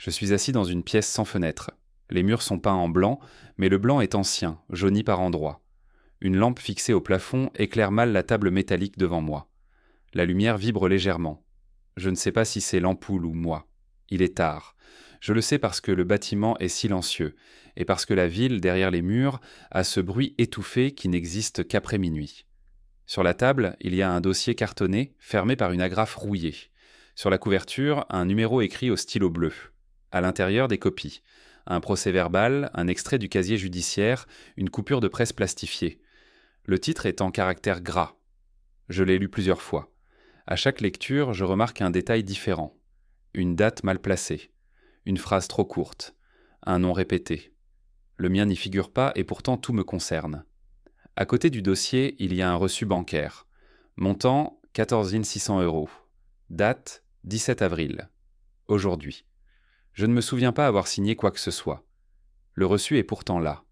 Je suis assis dans une pièce sans fenêtre. Les murs sont peints en blanc, mais le blanc est ancien, jauni par endroits. Une lampe fixée au plafond éclaire mal la table métallique devant moi. La lumière vibre légèrement. Je ne sais pas si c'est l'ampoule ou moi. Il est tard. Je le sais parce que le bâtiment est silencieux, et parce que la ville, derrière les murs, a ce bruit étouffé qui n'existe qu'après minuit. Sur la table, il y a un dossier cartonné, fermé par une agrafe rouillée. Sur la couverture, un numéro écrit au stylo bleu. À l'intérieur, des copies. Un procès-verbal, un extrait du casier judiciaire, une coupure de presse plastifiée. Le titre est en caractères gras. Je l'ai lu plusieurs fois. À chaque lecture, je remarque un détail différent. Une date mal placée. Une phrase trop courte. Un nom répété. Le mien n'y figure pas et pourtant tout me concerne. À côté du dossier, il y a un reçu bancaire. Montant 14 600 €. Date 17 avril. Aujourd'hui. Je ne me souviens pas avoir signé quoi que ce soit. Le reçu est pourtant là.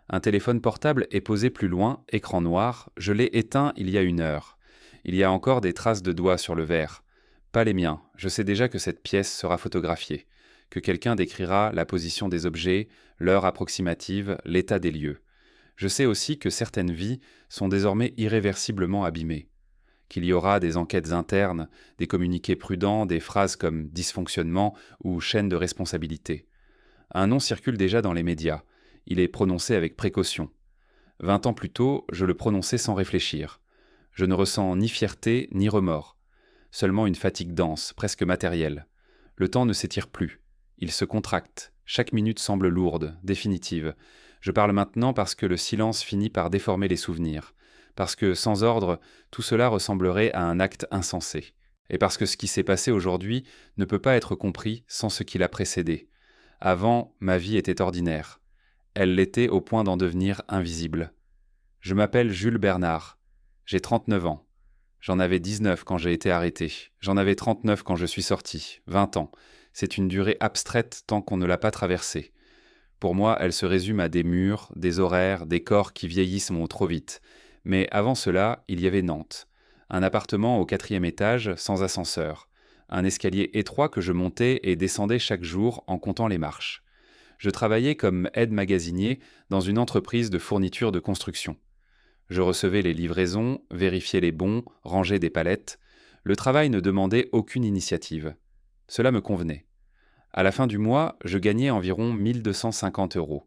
Un téléphone portable est posé plus loin, écran noir, je l'ai éteint il y a 1 heure. Il y a encore des traces de doigts sur le verre. Pas les miens, je sais déjà que cette pièce sera photographiée, que quelqu'un décrira la position des objets, l'heure approximative, l'état des lieux. Je sais aussi que certaines vies sont désormais irréversiblement abîmées, qu'il y aura des enquêtes internes, des communiqués prudents, des phrases comme dysfonctionnement ou chaîne de responsabilité. Un nom circule déjà dans les médias. Il est prononcé avec précaution. 20 ans plus tôt, je le prononçais sans réfléchir. Je ne ressens ni fierté ni remords. Seulement une fatigue dense, presque matérielle. Le temps ne s'étire plus. Il se contracte. Chaque minute semble lourde, définitive. Je parle maintenant parce que le silence finit par déformer les souvenirs. Parce que, sans ordre, tout cela ressemblerait à un acte insensé. Et parce que ce qui s'est passé aujourd'hui ne peut pas être compris sans ce qui l'a précédé. Avant, ma vie était ordinaire. Elle l'était au point d'en devenir invisible. Je m'appelle Jules Bernard. J'ai 39 ans. J'en avais 19 quand j'ai été arrêté. J'en avais 39 quand je suis sorti. 20 ans. C'est une durée abstraite tant qu'on ne l'a pas traversée. Pour moi, elle se résume à des murs, des horaires, des corps qui vieillissent trop vite. Mais avant cela, il y avait Nantes. Un appartement au 4e étage, sans ascenseur. Un escalier étroit que je montais et descendais chaque jour en comptant les marches. Je travaillais comme aide-magasinier dans une entreprise de fourniture de construction. Je recevais les livraisons, vérifiais les bons, rangeais des palettes. Le travail ne demandait aucune initiative. Cela me convenait. À la fin du mois, je gagnais environ 1250 €.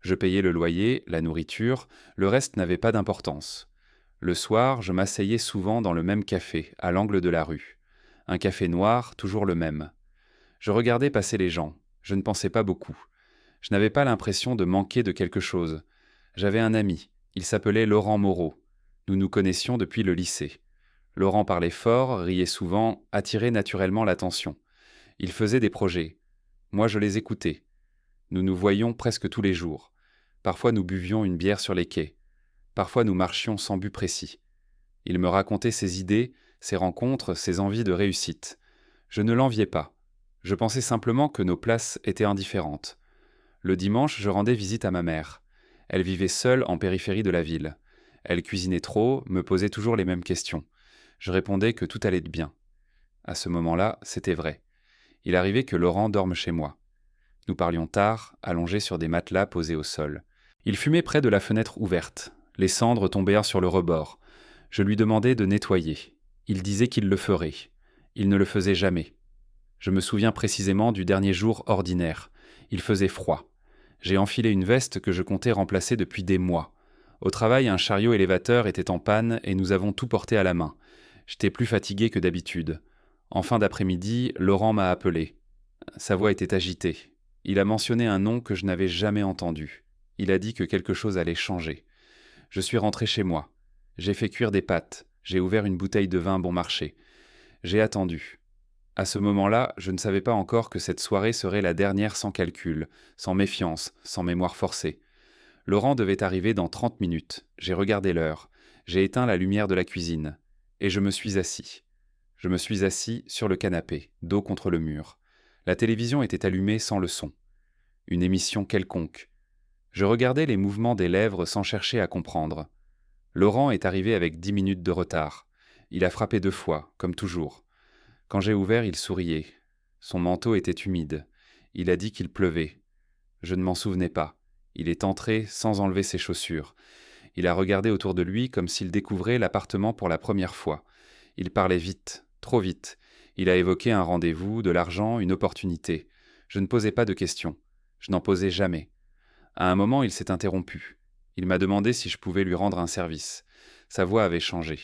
Je payais le loyer, la nourriture, le reste n'avait pas d'importance. Le soir, je m'asseyais souvent dans le même café, à l'angle de la rue. Un café noir, toujours le même. Je regardais passer les gens. Je ne pensais pas beaucoup. Je n'avais pas l'impression de manquer de quelque chose. J'avais un ami. Il s'appelait Laurent Moreau. Nous nous connaissions depuis le lycée. Laurent parlait fort, riait souvent, attirait naturellement l'attention. Il faisait des projets. Moi, je les écoutais. Nous nous voyions presque tous les jours. Parfois, nous buvions une bière sur les quais. Parfois, nous marchions sans but précis. Il me racontait ses idées, ses rencontres, ses envies de réussite. Je ne l'enviais pas. Je pensais simplement que nos places étaient indifférentes. Le dimanche, je rendais visite à ma mère. Elle vivait seule en périphérie de la ville. Elle cuisinait trop, me posait toujours les mêmes questions. Je répondais que tout allait de bien. À ce moment-là, c'était vrai. Il arrivait que Laurent dorme chez moi. Nous parlions tard, allongés sur des matelas posés au sol. Il fumait près de la fenêtre ouverte. Les cendres tombèrent sur le rebord. Je lui demandai de nettoyer. Il disait qu'il le ferait. Il ne le faisait jamais. Je me souviens précisément du dernier jour ordinaire. Il faisait froid. J'ai enfilé une veste que je comptais remplacer depuis des mois. Au travail, un chariot élévateur était en panne et nous avons tout porté à la main. J'étais plus fatigué que d'habitude. En fin d'après-midi, Laurent m'a appelé. Sa voix était agitée. Il a mentionné un nom que je n'avais jamais entendu. Il a dit que quelque chose allait changer. Je suis rentré chez moi. J'ai fait cuire des pâtes. J'ai ouvert une bouteille de vin bon marché. J'ai attendu. À ce moment-là, je ne savais pas encore que cette soirée serait la dernière sans calcul, sans méfiance, sans mémoire forcée. Laurent devait arriver dans 30 minutes. J'ai regardé l'heure. J'ai éteint la lumière de la cuisine. Et je me suis assis. Je me suis assis sur le canapé, dos contre le mur. La télévision était allumée sans le son. Une émission quelconque. Je regardais les mouvements des lèvres sans chercher à comprendre. Laurent est arrivé avec 10 minutes de retard. Il a frappé 2 fois, comme toujours. Quand j'ai ouvert, il souriait. Son manteau était humide. Il a dit qu'il pleuvait. Je ne m'en souvenais pas. Il est entré sans enlever ses chaussures. Il a regardé autour de lui comme s'il découvrait l'appartement pour la première fois. Il parlait vite, trop vite. Il a évoqué un rendez-vous, de l'argent, une opportunité. Je ne posais pas de questions. Je n'en posais jamais. À un moment, il s'est interrompu. Il m'a demandé si je pouvais lui rendre un service. Sa voix avait changé.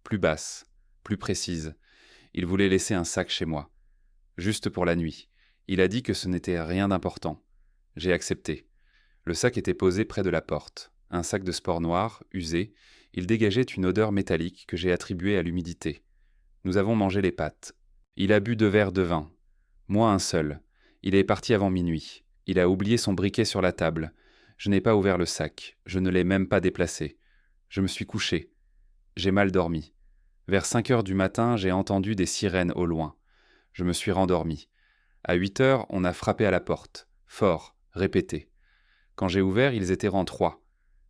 Plus basse, plus précise. Il voulait laisser un sac chez moi. Juste pour la nuit. Il a dit que ce n'était rien d'important. J'ai accepté. Le sac était posé près de la porte. Un sac de sport noir, usé. Il dégageait une odeur métallique que j'ai attribuée à l'humidité. Nous avons mangé les pâtes. Il a bu 2 verres de vin. Moi un seul. Il est parti avant minuit. Il a oublié son briquet sur la table. Je n'ai pas ouvert le sac. Je ne l'ai même pas déplacé. Je me suis couché. J'ai mal dormi. Vers 5 heures du matin, j'ai entendu des sirènes au loin. Je me suis rendormi. À 8 heures, on a frappé à la porte. Fort, répété. Quand j'ai ouvert, ils étaient en 3.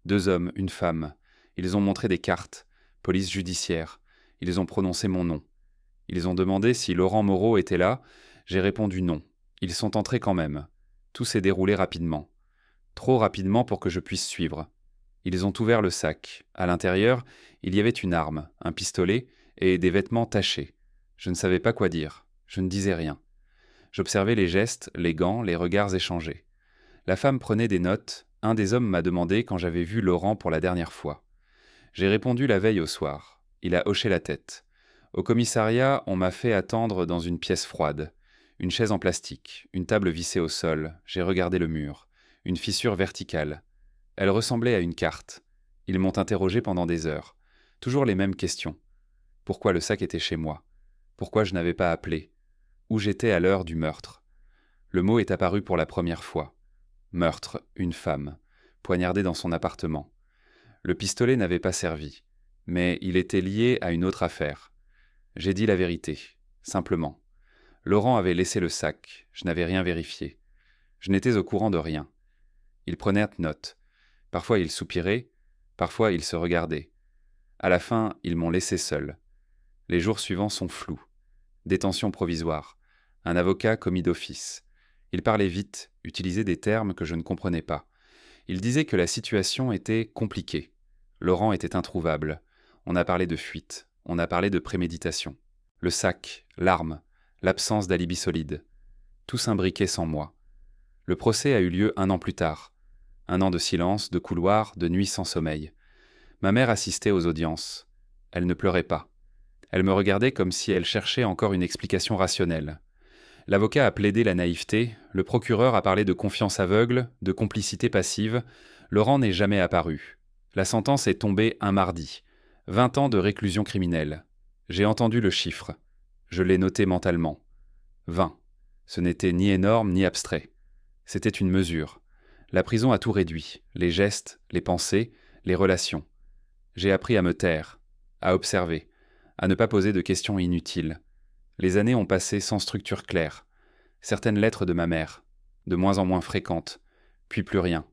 2 hommes, une femme. Ils ont montré des cartes. Police judiciaire. Ils ont prononcé mon nom. Ils ont demandé si Laurent Moreau était là. J'ai répondu non. Ils sont entrés quand même. Tout s'est déroulé rapidement. Trop rapidement pour que je puisse suivre. Ils ont ouvert le sac. À l'intérieur, il y avait une arme, un pistolet et des vêtements tachés. Je ne savais pas quoi dire. Je ne disais rien. J'observais les gestes, les gants, les regards échangés. La femme prenait des notes. Un des hommes m'a demandé quand j'avais vu Laurent pour la dernière fois. J'ai répondu la veille au soir. Il a hoché la tête. Au commissariat, on m'a fait attendre dans une pièce froide. Une chaise en plastique, une table vissée au sol. J'ai regardé le mur. Une fissure verticale. Elle ressemblait à une carte. Ils m'ont interrogé pendant des heures. Toujours les mêmes questions. Pourquoi le sac était chez moi? Pourquoi je n'avais pas appelé? Où j'étais à l'heure du meurtre? Le mot est apparu pour la première fois. Meurtre, une femme, poignardée dans son appartement. Le pistolet n'avait pas servi, mais il était lié à une autre affaire. J'ai dit la vérité, simplement. Laurent avait laissé le sac, je n'avais rien vérifié. Je n'étais au courant de rien. Ils prenaient note. Parfois ils soupiraient, parfois ils se regardaient. À la fin, ils m'ont laissé seul. Les jours suivants sont flous. Détention provisoire. Un avocat commis d'office. Il parlait vite, utilisait des termes que je ne comprenais pas. Il disait que la situation était compliquée. Laurent était introuvable. On a parlé de fuite. On a parlé de préméditation. Le sac, l'arme, l'absence d'alibi solide. Tout s'imbriquait sans moi. Le procès a eu lieu 1 an plus tard. 1 an de silence, de couloir, de nuits sans sommeil. Ma mère assistait aux audiences. Elle ne pleurait pas. Elle me regardait comme si elle cherchait encore une explication rationnelle. L'avocat a plaidé la naïveté, le procureur a parlé de confiance aveugle, de complicité passive. Laurent n'est jamais apparu. La sentence est tombée un mardi. 20 ans de réclusion criminelle. J'ai entendu le chiffre. Je l'ai noté mentalement. 20. Ce n'était ni énorme ni abstrait. C'était une mesure. La prison a tout réduit. Les gestes, les pensées, les relations. J'ai appris à me taire, à observer, à ne pas poser de questions inutiles. Les années ont passé sans structure claire. Certaines lettres de ma mère, de moins en moins fréquentes, puis plus rien.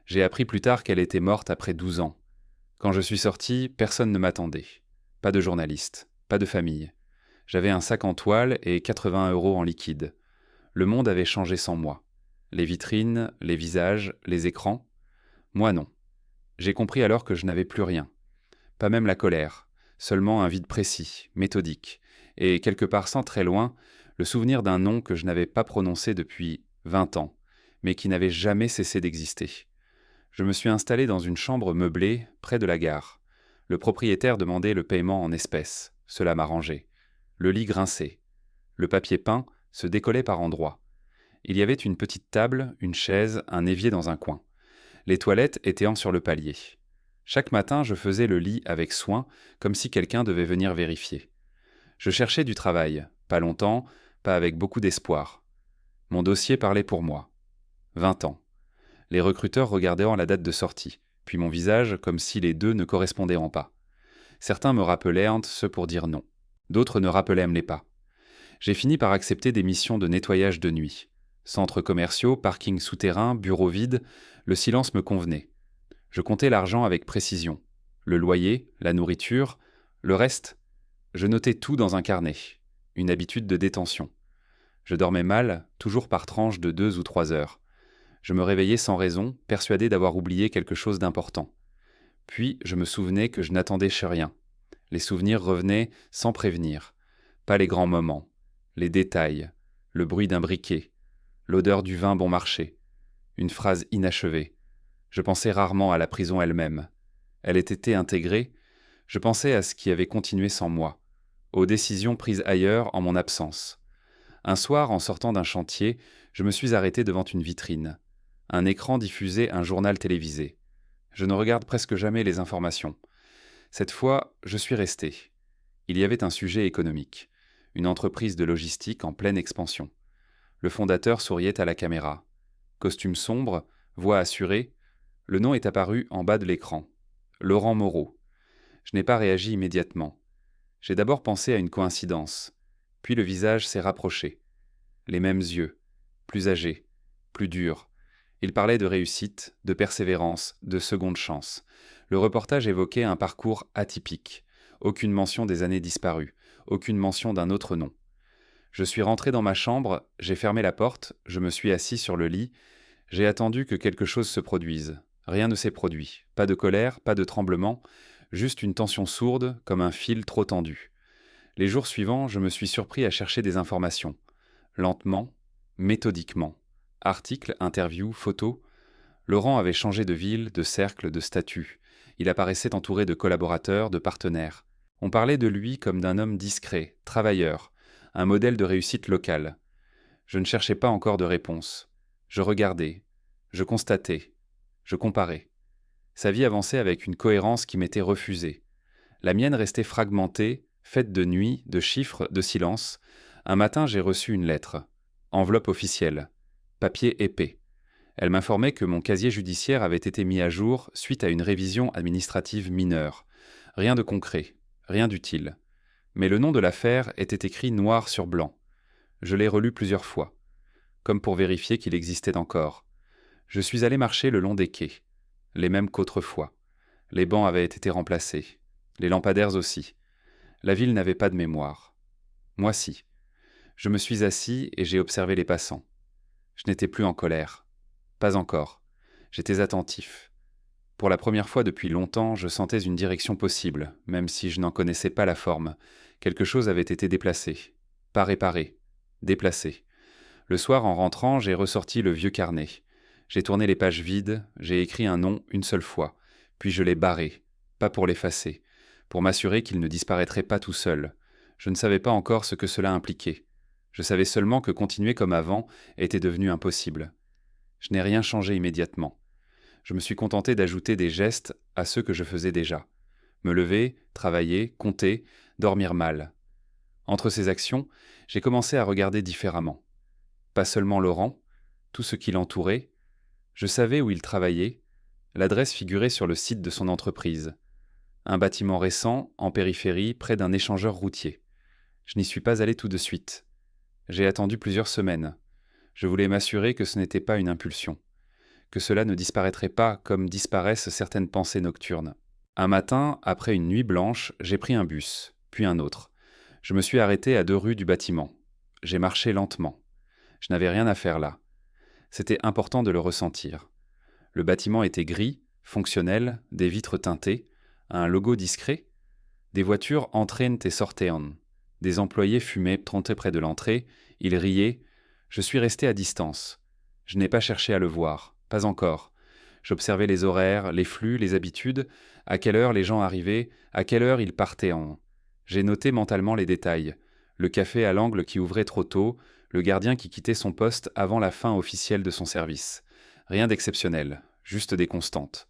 J'ai appris plus tard qu'elle était morte après 12 ans. Quand je suis sorti, personne ne m'attendait. Pas de journaliste, pas de famille. J'avais un sac en toile et 80 € en liquide. Le monde avait changé sans moi. Les vitrines, les visages, les écrans. Moi non. J'ai compris alors que je n'avais plus rien. Pas même la colère, seulement un vide précis, méthodique, et quelque part sans très loin, le souvenir d'un nom que je n'avais pas prononcé depuis 20 ans, mais qui n'avait jamais cessé d'exister. Je me suis installé dans une chambre meublée, près de la gare. Le propriétaire demandait le paiement en espèces. Cela m'arrangeait. Le lit grinçait. Le papier peint se décollait par endroits. Il y avait une petite table, une chaise, un évier dans un coin. Les toilettes étaient sur le palier. Chaque matin, je faisais le lit avec soin, comme si quelqu'un devait venir vérifier. Je cherchais du travail, pas longtemps, pas avec beaucoup d'espoir. Mon dossier parlait pour moi. 20 ans. Les recruteurs regardaient la date de sortie, puis mon visage comme si les deux ne correspondaient pas. Certains me rappelaient ce pour dire non. D'autres ne rappelaient pas. J'ai fini par accepter des missions de nettoyage de nuit. Centres commerciaux, parkings souterrains, bureaux vides, le silence me convenait. Je comptais l'argent avec précision. Le loyer, la nourriture, le reste, je notais tout dans un carnet. Une habitude de détention. Je dormais mal, toujours par tranches de 2 ou 3 heures. Je me réveillais sans raison, persuadé d'avoir oublié quelque chose d'important. Puis je me souvenais que je n'attendais chez rien. Les souvenirs revenaient sans prévenir. Pas les grands moments, les détails, le bruit d'un briquet, l'odeur du vin bon marché, une phrase inachevée. Je pensais rarement à la prison elle-même. Elle était intégrée. Je pensais à ce qui avait continué sans moi, aux décisions prises ailleurs en mon absence. Un soir, en sortant d'un chantier, je me suis arrêté devant une vitrine. Un écran diffusait un journal télévisé. Je ne regarde presque jamais les informations. Cette fois, je suis resté. Il y avait un sujet économique, une entreprise de logistique en pleine expansion. Le fondateur souriait à la caméra. Costume sombre, voix assurée, le nom est apparu en bas de l'écran. Laurent Moreau. Je n'ai pas réagi immédiatement. J'ai d'abord pensé à une coïncidence. Puis le visage s'est rapproché. Les mêmes yeux, plus âgés, plus durs. Il parlait de réussite, de persévérance, de seconde chance. Le reportage évoquait un parcours atypique. Aucune mention des années disparues, aucune mention d'un autre nom. Je suis rentré dans ma chambre, j'ai fermé la porte, je me suis assis sur le lit, j'ai attendu que quelque chose se produise. Rien ne s'est produit. Pas de colère, pas de tremblement, juste une tension sourde, comme un fil trop tendu. Les jours suivants, je me suis surpris à chercher des informations. Lentement, méthodiquement. Articles, interviews, photos. Laurent avait changé de ville, de cercle, de statut. Il apparaissait entouré de collaborateurs, de partenaires. On parlait de lui comme d'un homme discret, travailleur, un modèle de réussite locale. Je ne cherchais pas encore de réponse. Je regardais, je constatais, je comparais. Sa vie avançait avec une cohérence qui m'était refusée. La mienne restait fragmentée, faite de nuits, de chiffres, de silence. Un matin, j'ai reçu une lettre. Enveloppe officielle. Papier épais. Elle m'informait que mon casier judiciaire avait été mis à jour suite à une révision administrative mineure. Rien de concret, rien d'utile. Mais le nom de l'affaire était écrit noir sur blanc. Je l'ai relu plusieurs fois, comme pour vérifier qu'il existait encore. Je suis allé marcher le long des quais, les mêmes qu'autrefois. Les bancs avaient été remplacés, les lampadaires aussi. La ville n'avait pas de mémoire. Moi si. Je me suis assis et j'ai observé les passants. Je n'étais plus en colère. Pas encore. J'étais attentif. Pour la première fois depuis longtemps, je sentais une direction possible, même si je n'en connaissais pas la forme. Quelque chose avait été déplacé. Pas réparé. Déplacé. Le soir, en rentrant, j'ai ressorti le vieux carnet. J'ai tourné les pages vides, j'ai écrit un nom une seule fois, puis je l'ai barré, pas pour l'effacer, pour m'assurer qu'il ne disparaîtrait pas tout seul. Je ne savais pas encore ce que cela impliquait. Je savais seulement que continuer comme avant était devenu impossible. Je n'ai rien changé immédiatement. Je me suis contenté d'ajouter des gestes à ceux que je faisais déjà. Me lever, travailler, compter, dormir mal. Entre ces actions, j'ai commencé à regarder différemment. Pas seulement Laurent, tout ce qui l'entourait. Je savais où il travaillait. L'adresse figurait sur le site de son entreprise. Un bâtiment récent, en périphérie, près d'un échangeur routier. Je n'y suis pas allé tout de suite. J'ai attendu plusieurs semaines. Je voulais m'assurer que ce n'était pas une impulsion, que cela ne disparaîtrait pas comme disparaissent certaines pensées nocturnes. Un matin, après une nuit blanche, j'ai pris un bus, puis un autre. Je me suis arrêté à 2 rues du bâtiment. J'ai marché lentement. Je n'avais rien à faire là. C'était important de le ressentir. Le bâtiment était gris, fonctionnel, des vitres teintées, un logo discret. Des voitures entraînent et sortaient. Des employés fumaient trentaient près de l'entrée, ils riaient. Je suis resté à distance. Je n'ai pas cherché à le voir, pas encore. J'observais les horaires, les flux, les habitudes, à quelle heure les gens arrivaient, à quelle heure ils partaient. J'ai noté mentalement les détails. Le café à l'angle qui ouvrait trop tôt, le gardien qui quittait son poste avant la fin officielle de son service. Rien d'exceptionnel, juste des constantes.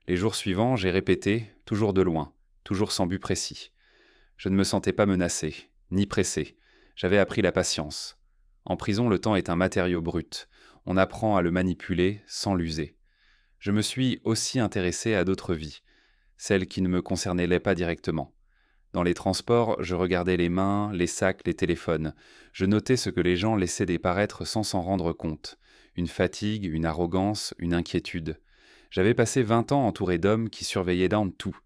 Les jours suivants, j'ai répété, toujours de loin, toujours sans but précis. Je ne me sentais pas menacé, ni pressé. J'avais appris la patience. En prison, le temps est un matériau brut. On apprend à le manipuler sans l'user. Je me suis aussi intéressé à d'autres vies, celles qui ne me concernaient pas directement. Dans les transports, je regardais les mains, les sacs, les téléphones. Je notais ce que les gens laissaient déparaître sans s'en rendre compte. Une fatigue, une arrogance, une inquiétude. J'avais passé 20 ans entouré d'hommes qui surveillaient dans tout.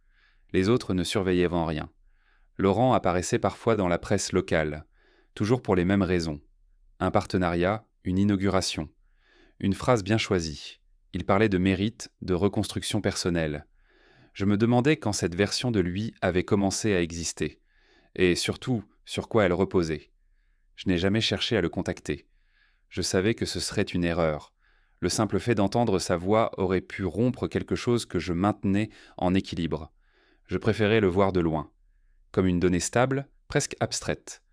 Les autres ne surveillaient en rien. Laurent apparaissait parfois dans la presse locale, toujours pour les mêmes raisons. Un partenariat, une inauguration. Une phrase bien choisie. Il parlait de mérite, de reconstruction personnelle. Je me demandais quand cette version de lui avait commencé à exister. Et surtout, sur quoi elle reposait. Je n'ai jamais cherché à le contacter. Je savais que ce serait une erreur. Le simple fait d'entendre sa voix aurait pu rompre quelque chose que je maintenais en équilibre. Je préférais le voir de loin, comme une donnée stable, presque abstraite.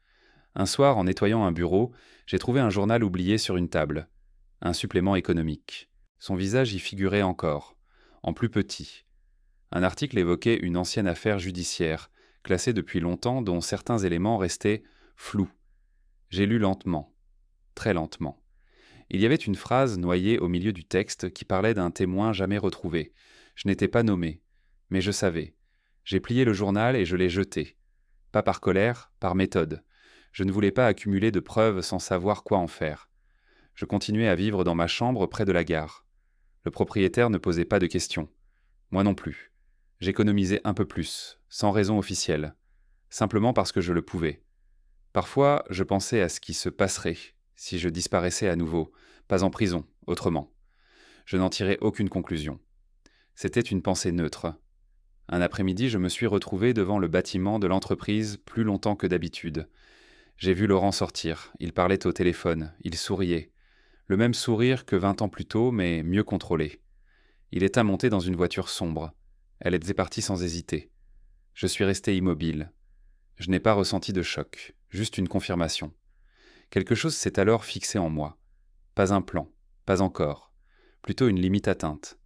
Un soir, en nettoyant un bureau, j'ai trouvé un journal oublié sur une table. Un supplément économique. Son visage y figurait encore, en plus petit. Un article évoquait une ancienne affaire judiciaire, classée depuis longtemps, dont certains éléments restaient flous. J'ai lu lentement, très lentement. Il y avait une phrase noyée au milieu du texte qui parlait d'un témoin jamais retrouvé. Je n'étais pas nommé, mais je savais. J'ai plié le journal et je l'ai jeté. Pas par colère, par méthode. Je ne voulais pas accumuler de preuves sans savoir quoi en faire. Je continuais à vivre dans ma chambre près de la gare. Le propriétaire ne posait pas de questions. Moi non plus. J'économisais un peu plus, sans raison officielle. Simplement parce que je le pouvais. Parfois, je pensais à ce qui se passerait si je disparaissais à nouveau, pas en prison, autrement. Je n'en tirais aucune conclusion. C'était une pensée neutre. Un après-midi, je me suis retrouvé devant le bâtiment de l'entreprise plus longtemps que d'habitude. J'ai vu Laurent sortir, il parlait au téléphone, il souriait. Le même sourire que 20 ans plus tôt, mais mieux contrôlé. Il était monté dans une voiture sombre. Elle était partie sans hésiter. Je suis resté immobile. Je n'ai pas ressenti de choc, juste une confirmation. Quelque chose s'est alors fixé en moi. Pas un plan, pas encore. Plutôt une limite atteinte.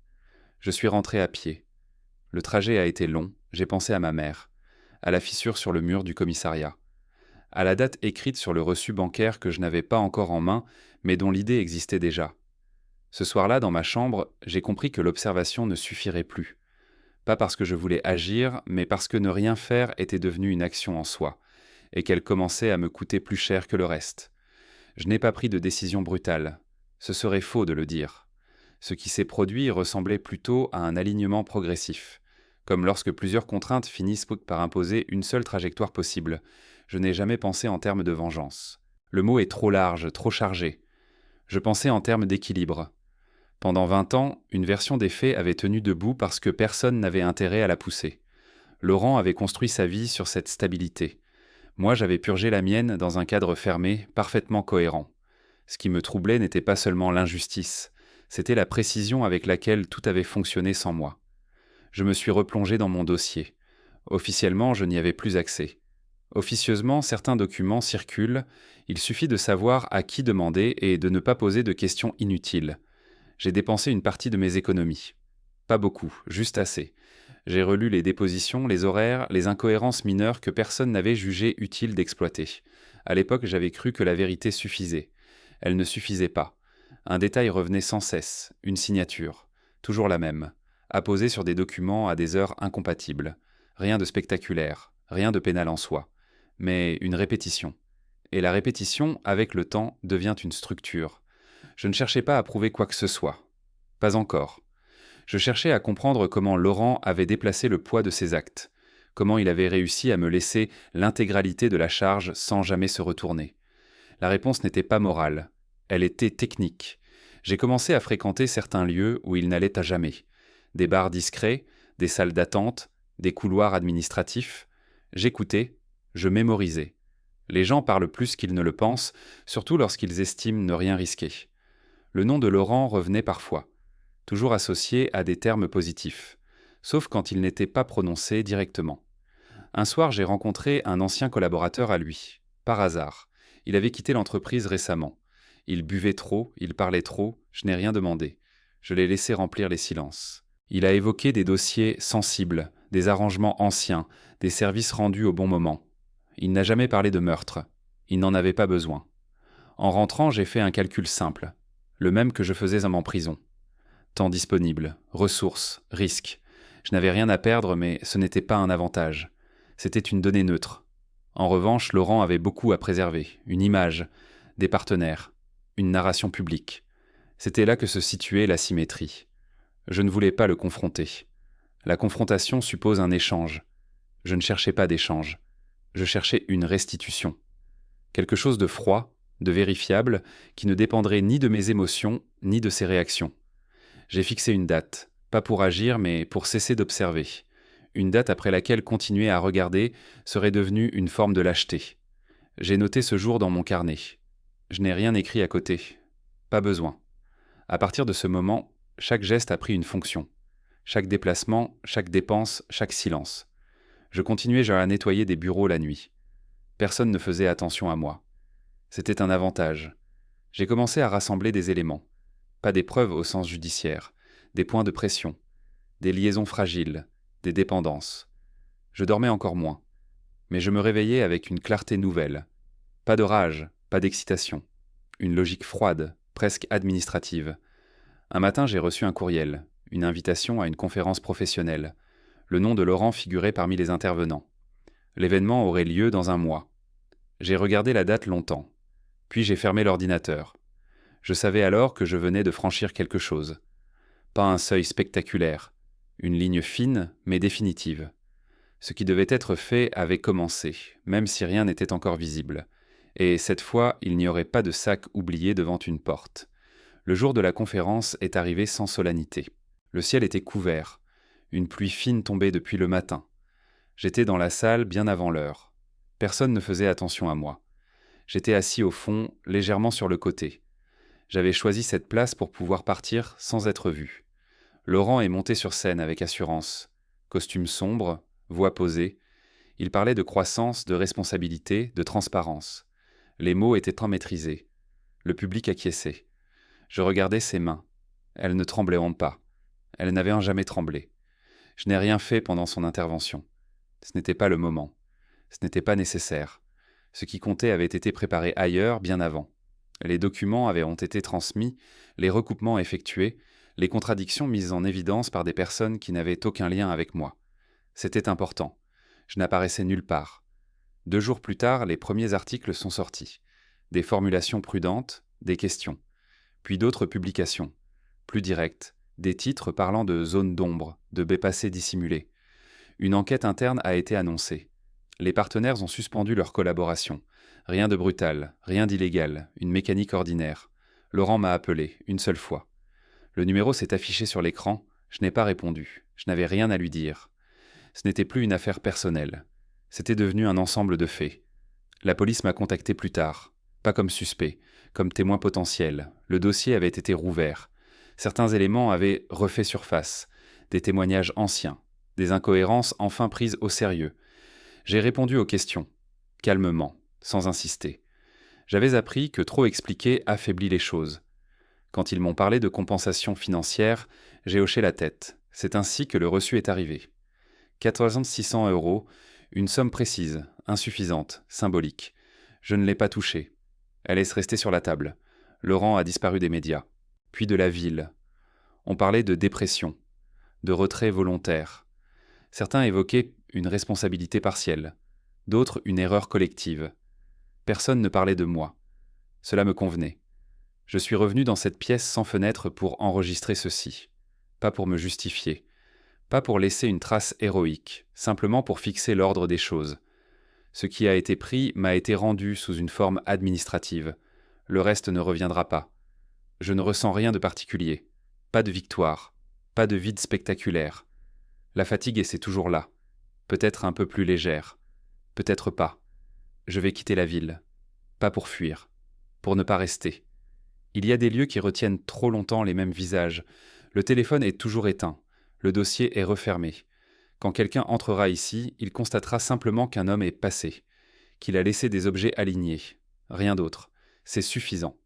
Je suis rentré à pied. Le trajet a été long, j'ai pensé à ma mère, à la fissure sur le mur du commissariat, à la date écrite sur le reçu bancaire que je n'avais pas encore en main, mais dont l'idée existait déjà. Ce soir-là, dans ma chambre, j'ai compris que l'observation ne suffirait plus. Pas parce que je voulais agir, mais parce que ne rien faire était devenu une action en soi, et qu'elle commençait à me coûter plus cher que le reste. Je n'ai pas pris de décision brutale. Ce serait faux de le dire. Ce qui s'est produit ressemblait plutôt à un alignement progressif, comme lorsque plusieurs contraintes finissent par imposer une seule trajectoire possible. Je n'ai jamais pensé en termes de vengeance. Le mot est trop large, trop chargé. Je pensais en termes d'équilibre. Pendant 20 ans, une version des faits avait tenu debout parce que personne n'avait intérêt à la pousser. Laurent avait construit sa vie sur cette stabilité. Moi, j'avais purgé la mienne dans un cadre fermé, parfaitement cohérent. Ce qui me troublait n'était pas seulement l'injustice, c'était la précision avec laquelle tout avait fonctionné sans moi. Je me suis replongé dans mon dossier. Officiellement, je n'y avais plus accès. Officieusement, certains documents circulent, il suffit de savoir à qui demander et de ne pas poser de questions inutiles. J'ai dépensé une partie de mes économies. Pas beaucoup, juste assez. J'ai relu les dépositions, les horaires, les incohérences mineures que personne n'avait jugé utile d'exploiter. À l'époque, j'avais cru que la vérité suffisait. Elle ne suffisait pas. Un détail revenait sans cesse, une signature, toujours la même, apposée sur des documents à des heures incompatibles. Rien de spectaculaire, rien de pénal en soi, mais une répétition. Et la répétition, avec le temps, devient une structure. Je ne cherchais pas à prouver quoi que ce soit. Pas encore. Je cherchais à comprendre comment Laurent avait déplacé le poids de ses actes, comment il avait réussi à me laisser l'intégralité de la charge sans jamais se retourner. La réponse n'était pas morale, elle était technique. J'ai commencé à fréquenter certains lieux où il n'allait à jamais. Des bars discrets, des salles d'attente, des couloirs administratifs. J'écoutais, je mémorisais. Les gens parlent plus qu'ils ne le pensent, surtout lorsqu'ils estiment ne rien risquer. Le nom de Laurent revenait parfois, toujours associé à des termes positifs, sauf quand il n'était pas prononcé directement. Un soir, j'ai rencontré un ancien collaborateur à lui, par hasard. Il avait quitté l'entreprise récemment. Il buvait trop, il parlait trop, je n'ai rien demandé. Je l'ai laissé remplir les silences. Il a évoqué des dossiers sensibles, des arrangements anciens, des services rendus au bon moment. Il n'a jamais parlé de meurtre. Il n'en avait pas besoin. En rentrant, j'ai fait un calcul simple, le même que je faisais en prison. Temps disponible, ressources, risques. Je n'avais rien à perdre, mais ce n'était pas un avantage. C'était une donnée neutre. En revanche, Laurent avait beaucoup à préserver, une image, des partenaires, une narration publique. C'était là que se situait la symétrie. Je ne voulais pas le confronter. La confrontation suppose un échange. Je ne cherchais pas d'échange. Je cherchais une restitution. Quelque chose de froid, de vérifiable, qui ne dépendrait ni de mes émotions, ni de ses réactions. J'ai fixé une date, pas pour agir, mais pour cesser d'observer. Une date après laquelle continuer à regarder serait devenu une forme de lâcheté. J'ai noté ce jour dans mon carnet. Je n'ai rien écrit à côté. Pas besoin. À partir de ce moment, chaque geste a pris une fonction. Chaque déplacement, chaque dépense, chaque silence. Je continuais à nettoyer des bureaux la nuit. Personne ne faisait attention à moi. C'était un avantage. J'ai commencé à rassembler des éléments. Pas des preuves au sens judiciaire, des points de pression, des liaisons fragiles, des dépendances. Je dormais encore moins. Mais je me réveillais avec une clarté nouvelle. Pas de rage, pas d'excitation. Une logique froide, presque administrative. Un matin, j'ai reçu un courriel, une invitation à une conférence professionnelle. Le nom de Laurent figurait parmi les intervenants. L'événement aurait lieu dans un mois. J'ai regardé la date longtemps. Puis j'ai fermé l'ordinateur. Je savais alors que je venais de franchir quelque chose. Pas un seuil spectaculaire. Une ligne fine, mais définitive. Ce qui devait être fait avait commencé, même si rien n'était encore visible. Et cette fois, il n'y aurait pas de sac oublié devant une porte. Le jour de la conférence est arrivé sans solennité. Le ciel était couvert. Une pluie fine tombait depuis le matin. J'étais dans la salle bien avant l'heure. Personne ne faisait attention à moi. J'étais assis au fond, légèrement sur le côté. J'avais choisi cette place pour pouvoir partir sans être vu. Laurent est monté sur scène avec assurance. Costume sombre, voix posée. Il parlait de croissance, de responsabilité, de transparence. Les mots étaient maîtrisés. Le public acquiesçait. Je regardais ses mains. Elles ne tremblaient pas. Elles n'avaient jamais tremblé. Je n'ai rien fait pendant son intervention. Ce n'était pas le moment. Ce n'était pas nécessaire. Ce qui comptait avait été préparé ailleurs, bien avant. Les documents ont été transmis, les recoupements effectués, les contradictions mises en évidence par des personnes qui n'avaient aucun lien avec moi. C'était important. Je n'apparaissais nulle part. 2 jours plus tard, les premiers articles sont sortis. Des formulations prudentes, des questions. Puis d'autres publications, plus directes, des titres parlant de zones d'ombre, de baies passées dissimulées. Une enquête interne a été annoncée. Les partenaires ont suspendu leur collaboration. Rien de brutal, rien d'illégal, une mécanique ordinaire. Laurent m'a appelé, une seule fois. Le numéro s'est affiché sur l'écran, je n'ai pas répondu, je n'avais rien à lui dire. Ce n'était plus une affaire personnelle. C'était devenu un ensemble de faits. La police m'a contacté plus tard, pas comme suspect, comme témoin potentiel. Le dossier avait été rouvert. Certains éléments avaient refait surface, des témoignages anciens, des incohérences enfin prises au sérieux. J'ai répondu aux questions, calmement, sans insister. J'avais appris que trop expliquer affaiblit les choses. Quand ils m'ont parlé de compensation financière, j'ai hoché la tête. C'est ainsi que le reçu est arrivé. 4600 €, une somme précise, insuffisante, symbolique. Je ne l'ai pas touchée. Elle est restée sur la table. Laurent a disparu des médias. Puis de la ville. On parlait de dépression, de retrait volontaire. Certains évoquaient une responsabilité partielle, d'autres une erreur collective. Personne ne parlait de moi. Cela me convenait. Je suis revenu dans cette pièce sans fenêtre pour enregistrer ceci. Pas pour me justifier. Pas pour laisser une trace héroïque, simplement pour fixer l'ordre des choses. Ce qui a été pris m'a été rendu sous une forme administrative. Le reste ne reviendra pas. Je ne ressens rien de particulier. Pas de victoire. Pas de vide spectaculaire. La fatigue c'est toujours là. Peut-être un peu plus légère. Peut-être pas. Je vais quitter la ville. Pas pour fuir. Pour ne pas rester. Il y a des lieux qui retiennent trop longtemps les mêmes visages. Le téléphone est toujours éteint. Le dossier est refermé. Quand quelqu'un entrera ici, il constatera simplement qu'un homme est passé, qu'il a laissé des objets alignés. Rien d'autre. C'est suffisant.